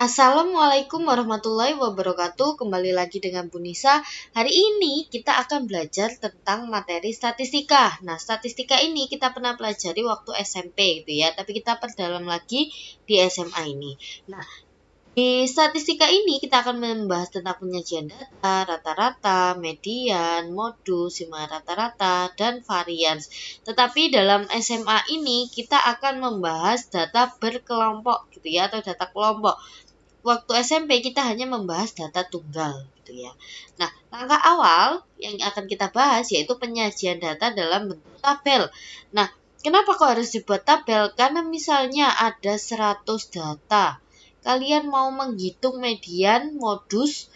Assalamualaikum warahmatullahi wabarakatuh. Kembali lagi dengan Bu Nisa. Hari ini kita akan belajar tentang materi statistika. Nah, statistika ini kita pernah pelajari waktu SMP gitu ya, tapi kita perdalam lagi di SMA ini. Nah, di statistika ini kita akan membahas tentang penyajian data, rata-rata, median, modus, sima rata-rata, dan varians. Tetapi dalam SMA ini kita akan membahas data berkelompok gitu ya, atau data kelompok. Waktu SMP kita hanya membahas data tunggal gitu ya. Nah, langkah awal yang akan kita bahas yaitu penyajian data dalam bentuk tabel. Nah, kenapa kok harus dibuat tabel? Karena misalnya ada 100 data. Kalian mau menghitung median, modus,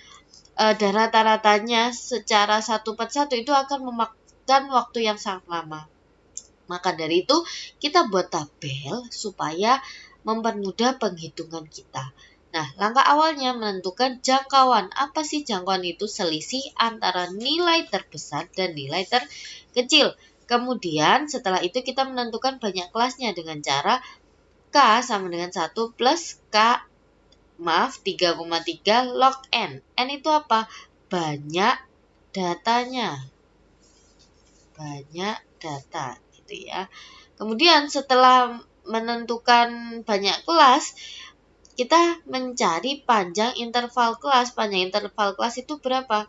dan rata-ratanya secara satu per satu itu akan memakan waktu yang sangat lama. Maka dari itu kita buat tabel supaya mempermudah penghitungan kita. Nah, langkah awalnya menentukan jangkauan. Apa sih jangkauan itu? Selisih antara nilai terbesar dan nilai terkecil. Kemudian setelah itu kita menentukan banyak kelasnya dengan cara K sama dengan 1 plus K, 3,3 log N. N itu apa? Banyak datanya. Banyak data gitu ya. Kemudian setelah menentukan banyak kelas, kita mencari panjang interval kelas. Panjang interval kelas itu berapa?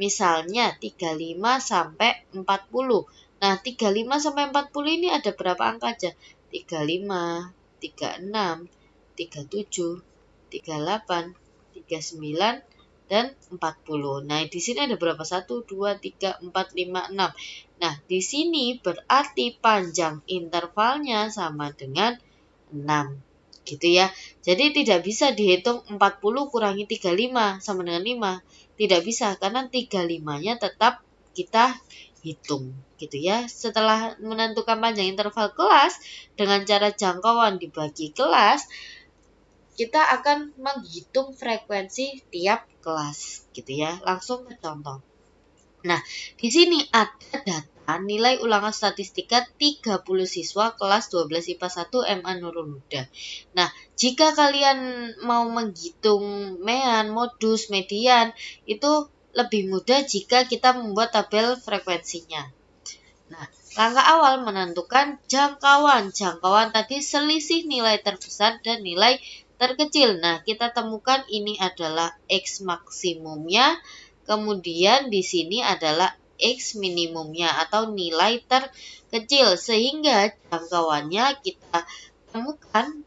Misalnya 35 sampai 40. Nah, 35 sampai 40 ini ada berapa angka aja? 35, 36, 37, 38, 39, dan 40. Nah, di sini ada berapa? 1, 2, 3, 4, 5, 6. Nah, di sini berarti panjang intervalnya sama dengan 6. Gitu ya. Jadi tidak bisa dihitung 40 kurangi 35 sama dengan 5. Tidak bisa karena 35-nya tetap kita hitung gitu ya. Setelah menentukan panjang interval kelas dengan cara jangkauan dibagi kelas, kita akan menghitung frekuensi tiap kelas gitu ya. Langsung ke contoh. Nah, di sini ada data nilai ulangan statistika 30 siswa kelas 12 IPA 1 MA Nurul Huda. Nah, jika kalian mau menghitung mean, modus, median, itu lebih mudah jika kita membuat tabel frekuensinya. Nah, langkah awal menentukan jangkauan. Jangkauan tadi selisih nilai terbesar dan nilai terkecil. Nah, kita temukan ini adalah X maksimumnya. Kemudian di sini adalah X minimumnya atau nilai terkecil. Sehingga jangkauannya kita temukan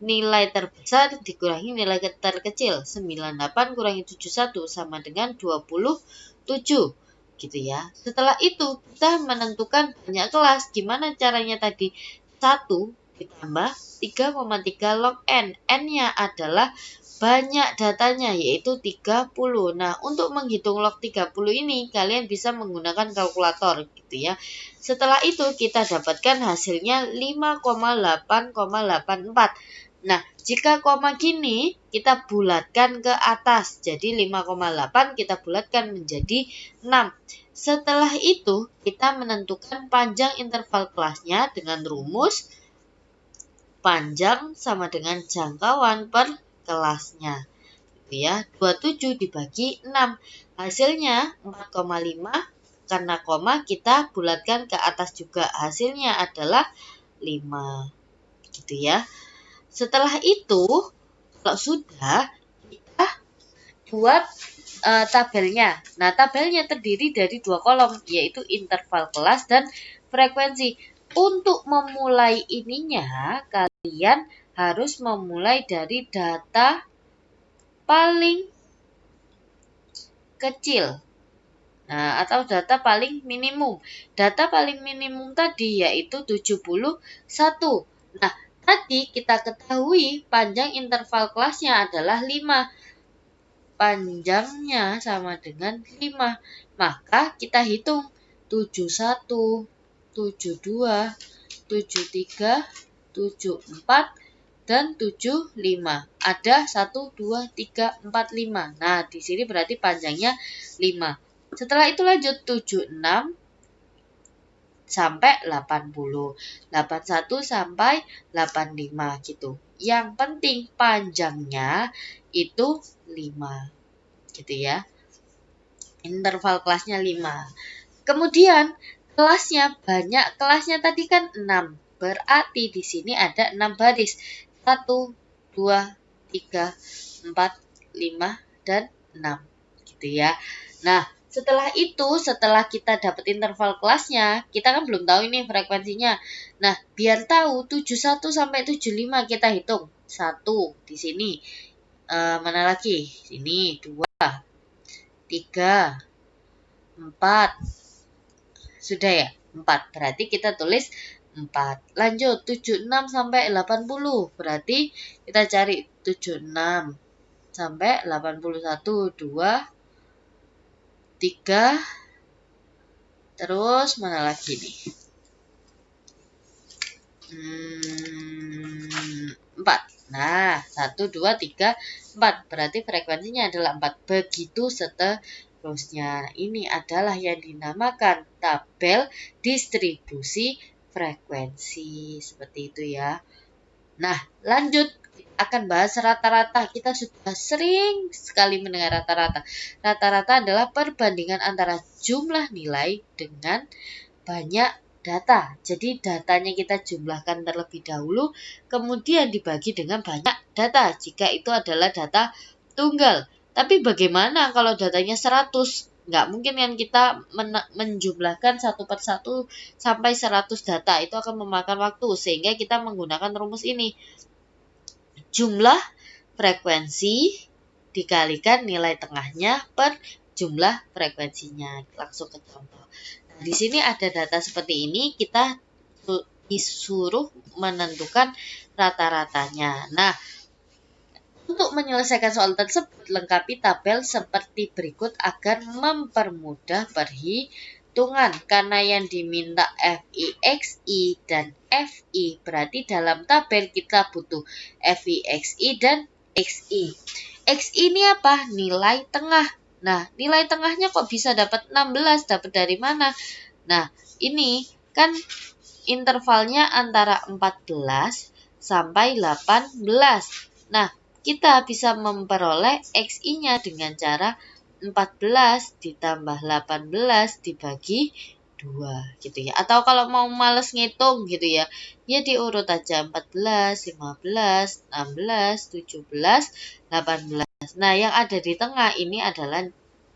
nilai terbesar dikurangi nilai terkecil. 98 kurangi 71 sama dengan 27. Gitu ya. Setelah itu kita menentukan banyak kelas. Gimana caranya tadi? 1 ditambah 3,3 log N. N-nya adalah banyak datanya yaitu 30. Nah, untuk menghitung log 30 ini kalian bisa menggunakan kalkulator gitu ya. Setelah itu kita dapatkan hasilnya 5,8,84. Nah, jika koma gini kita bulatkan ke atas. Jadi 5,8 kita bulatkan menjadi 6. Setelah itu kita menentukan panjang interval kelasnya dengan rumus panjang sama dengan jangkauan per kelasnya. Gitu ya. 27 dibagi 6. Hasilnya 4,5 karena koma kita bulatkan ke atas juga. Hasilnya adalah 5. Gitu ya. Setelah itu, kalau sudah, kita buat tabelnya. Nah, tabelnya terdiri dari 2 kolom, yaitu interval kelas dan frekuensi. Untuk memulai ininya, kalian harus memulai dari data paling kecil. Nah, atau data paling minimum. Data paling minimum tadi yaitu 71. Nah, tadi kita ketahui panjang interval kelasnya adalah 5. Panjangnya sama dengan 5. Maka kita hitung 71, 72, 73, 74, dan 75. Ada 1, 2, 3, 4, 5. Nah, di sini berarti panjangnya 5. Setelah itu lanjut 76 sampai 80. 81 sampai 85 gitu. Yang penting panjangnya itu 5. Gitu ya. Interval kelasnya 5. Kemudian kelasnya banyak. Kelasnya tadi kan 6. Berarti di sini ada 6 baris. 1, 2, 3, 4, 5, dan 6. Gitu ya. Nah, setelah itu, setelah kita dapat interval kelasnya, kita kan belum tahu ini frekuensinya. Nah, biar tahu 71 sampai 75 kita hitung. 1 di sini. Mana lagi? Sini 2, 3, 4. Sudah ya? 4. Berarti kita tulis 4. Lanjut 76 sampai 80. Berarti kita cari 76 sampai 81. 2, 3, terus mana lagi nih? 4. Nah, 1, 2, 3, 4. Berarti frekuensinya adalah 4. Begitu seterusnya. Ini adalah yang dinamakan tabel distribusi frekuensi. Seperti itu ya. Nah, lanjut. Akan bahas rata-rata. Kita sudah sering sekali mendengar rata-rata. Rata-rata adalah perbandingan antara jumlah nilai dengan banyak data. Jadi datanya kita jumlahkan terlebih dahulu, kemudian dibagi dengan banyak data. Jika itu adalah data tunggal. Tapi bagaimana kalau datanya 100? Nggak mungkin kan kita menjumlahkan satu per satu sampai 100 data. Itu akan memakan waktu. Sehingga kita menggunakan rumus ini. Jumlah frekuensi dikalikan nilai tengahnya per jumlah frekuensinya. Langsung ke contoh. Nah, di sini ada data seperti ini, kita disuruh menentukan rata-ratanya. Nah, untuk menyelesaikan soal tersebut, lengkapi tabel seperti berikut agar mempermudah perhitungan. Karena yang diminta FIXI dan FI, berarti dalam tabel kita butuh FIXI dan XI. XI ini apa? Nilai tengah. Nah, nilai tengahnya kok bisa dapat 16? Dapat dari mana? Nah, ini kan intervalnya antara 14 sampai 18. Nah, kita bisa memperoleh XI-nya dengan cara 14 ditambah 18 dibagi 2 gitu ya. Atau kalau mau males ngitung gitu ya, ya diurut aja 14, 15, 16, 17, 18. Nah, yang ada di tengah ini adalah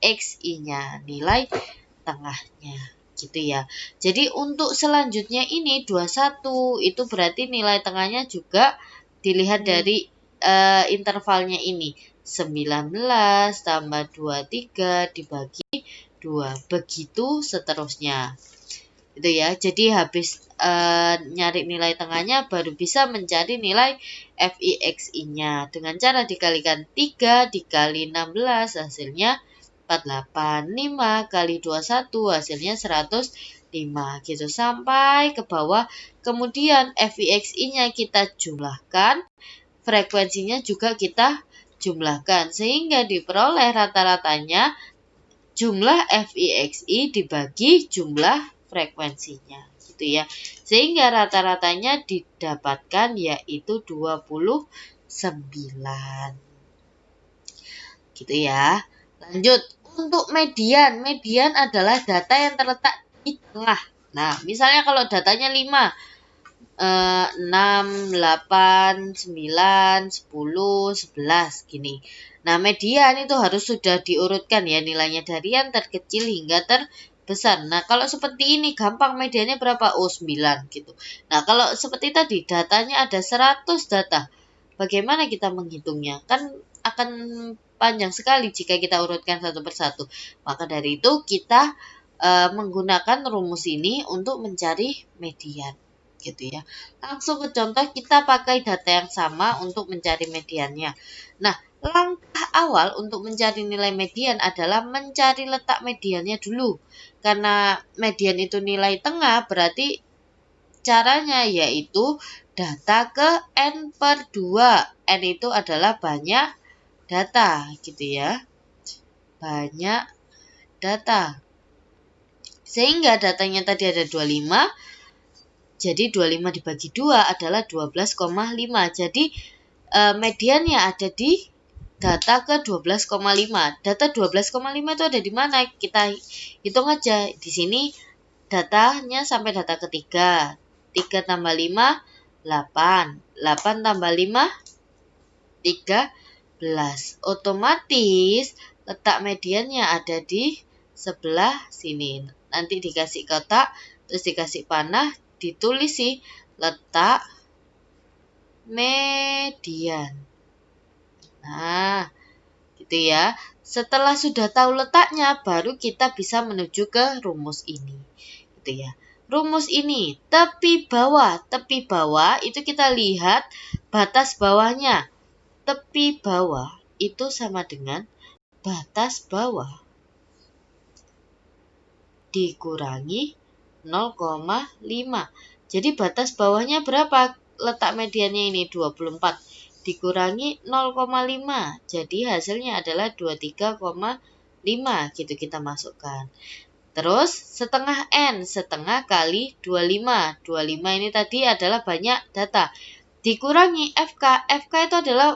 XI-nya, nilai tengahnya gitu ya. Jadi untuk selanjutnya ini 21 itu berarti nilai tengahnya juga dilihat dari intervalnya ini. 19 tambah 23 dibagi 2. Begitu seterusnya. Gitu ya. Jadi habis nyari nilai tengahnya baru bisa mencari nilai FIXI-nya. Dengan cara dikalikan 3 dikali 16 hasilnya 48. 5 kali 21 hasilnya 105 gitu sampai ke bawah. Kemudian FIXI-nya kita jumlahkan, frekuensinya juga kita jumlahkan sehingga diperoleh rata-ratanya jumlah FIXI dibagi jumlah frekuensinya gitu ya. Sehingga rata-ratanya didapatkan yaitu 29. Gitu ya. Lanjut. Untuk median, median adalah data yang terletak di tengah. Nah, misalnya kalau datanya 5, 6, 8, 9, 10, 11 gini. Nah, median itu harus sudah diurutkan ya nilainya dari yang terkecil hingga terbesar. Nah, kalau seperti ini gampang, mediannya berapa? Oh, 9 gitu. Nah, kalau seperti tadi datanya ada 100 data. Bagaimana kita menghitungnya? Kan akan panjang sekali jika kita urutkan satu persatu. Maka dari itu kita menggunakan rumus ini untuk mencari median. Gitu ya. Langsung ke contoh, kita pakai data yang sama untuk mencari mediannya. Nah, langkah awal untuk mencari nilai median adalah mencari letak mediannya dulu. Karena median itu nilai tengah, berarti caranya yaitu data ke N per 2. N itu adalah banyak data gitu ya. Banyak data. Sehingga datanya tadi ada 25. Jadi 25 dibagi 2 adalah 12,5. Jadi mediannya ada di data ke 12,5. Data 12,5 itu ada di mana? Kita hitung aja. Di sini datanya sampai data ketiga. 3 tambah 5, 8. 8 tambah 5, 13. Otomatis letak mediannya ada di sebelah sini. Nanti dikasih kotak, terus dikasih panah, ditulis sih letak median. Nah, gitu ya. Setelah sudah tahu letaknya, baru kita bisa menuju ke rumus ini. Gitu ya. Rumus ini, tepi bawah. Tepi bawah itu kita lihat batas bawahnya. Tepi bawah itu sama dengan batas bawah dikurangi 0,5. Jadi batas bawahnya berapa? Letak mediannya ini 24. Dikurangi 0,5. Jadi hasilnya adalah 23,5. Gitu kita masukkan. Terus setengah N. Setengah kali 25. 25 ini tadi adalah banyak data. Dikurangi FK. FK itu adalah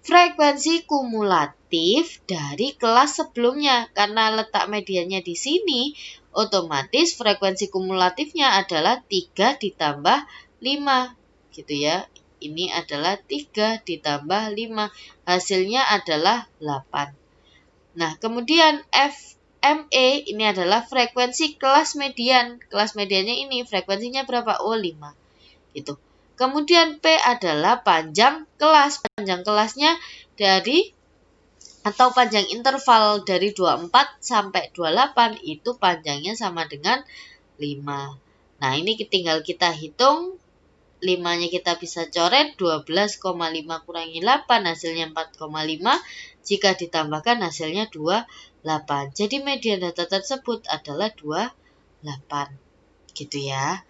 frekuensi kumulatif dari kelas sebelumnya. Karena letak mediannya di sini, otomatis frekuensi kumulatifnya adalah 3 ditambah 5. Gitu ya. Ini adalah 3 ditambah 5. Hasilnya adalah 8. Nah, kemudian FME ini adalah frekuensi kelas median. Kelas mediannya ini frekuensinya berapa? Oh, 5. Gitu. Kemudian P adalah panjang kelas. Panjang kelasnya dari atau panjang interval dari 24 sampai 28 itu panjangnya sama dengan 5. Nah, ini tinggal kita hitung. 5-nya kita bisa coret, 12,5 kurangi 8 hasilnya 4,5. Jika ditambahkan hasilnya 28. Jadi median data tersebut adalah 28. Gitu ya.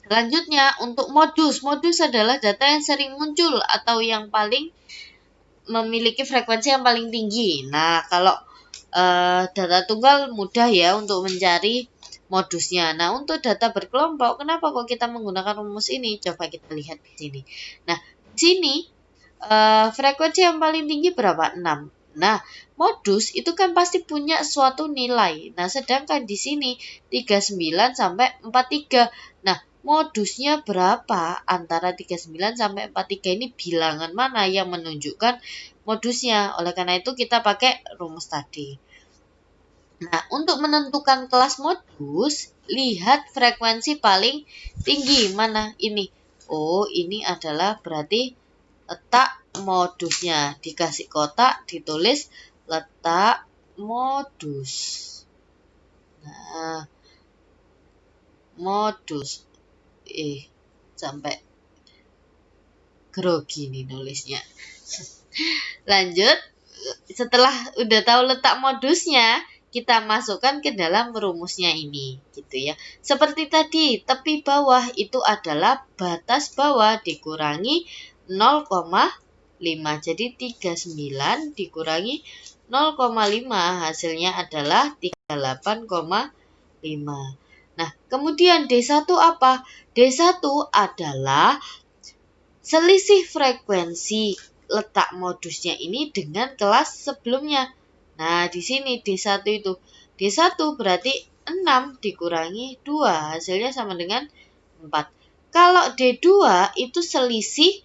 Selanjutnya untuk modus. Modus adalah data yang sering muncul atau yang paling memiliki frekuensi yang paling tinggi. Nah, kalau data tunggal mudah ya untuk mencari modusnya. Nah, untuk data berkelompok, kenapa kok kita menggunakan rumus ini? Coba kita lihat di sini. Nah, di sini frekuensi yang paling tinggi berapa? 6. Nah, modus itu kan pasti punya suatu nilai. Nah, sedangkan di sini 39 sampai 43. Nah, modusnya berapa antara 39 sampai 43 ini bilangan mana yang menunjukkan modusnya. Oleh karena itu kita pakai rumus tadi. Nah, untuk menentukan kelas modus, lihat frekuensi paling tinggi. Mana? Ini. Oh, ini adalah berarti letak modusnya. Dikasih kotak, ditulis letak modus. Nah, modus. Sampai grogi nih nulisnya. Lanjut, setelah udah tahu letak modusnya, kita masukkan ke dalam rumusnya ini, gitu ya. Seperti tadi, tepi bawah itu adalah batas bawah dikurangi 0,5. Jadi 39 dikurangi 0,5 hasilnya adalah 38,5. Nah, kemudian D1 apa? D1 adalah selisih frekuensi letak modusnya ini dengan kelas sebelumnya. Nah, di sini D1 itu. D1 berarti 6 dikurangi 2. Hasilnya sama dengan 4. Kalau D2 itu selisih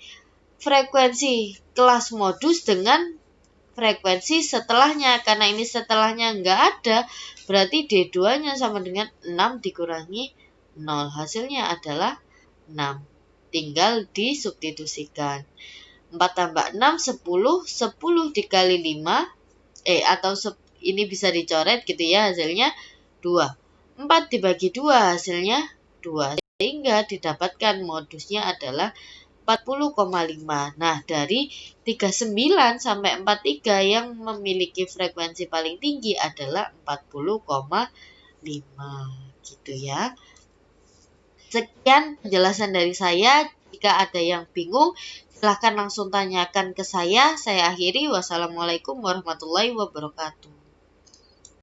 frekuensi kelas modus dengan frekuensi setelahnya. Karena ini setelahnya nggak ada, berarti D2-nya sama dengan 6 dikurangi 0. Hasilnya adalah 6. Tinggal disubstitusikan. 4 tambah 6, 10. 10 dikali 5. Atau ini bisa dicoret gitu ya, hasilnya 2. 4 dibagi 2 hasilnya 2. Sehingga didapatkan modusnya adalah 40,5. Nah, dari 39 sampai 43 yang memiliki frekuensi paling tinggi adalah 40,5. Gitu ya. Sekian penjelasan dari saya. Jika ada yang bingung, silahkan langsung tanyakan ke saya. Saya akhiri. Wassalamualaikum warahmatullahi wabarakatuh.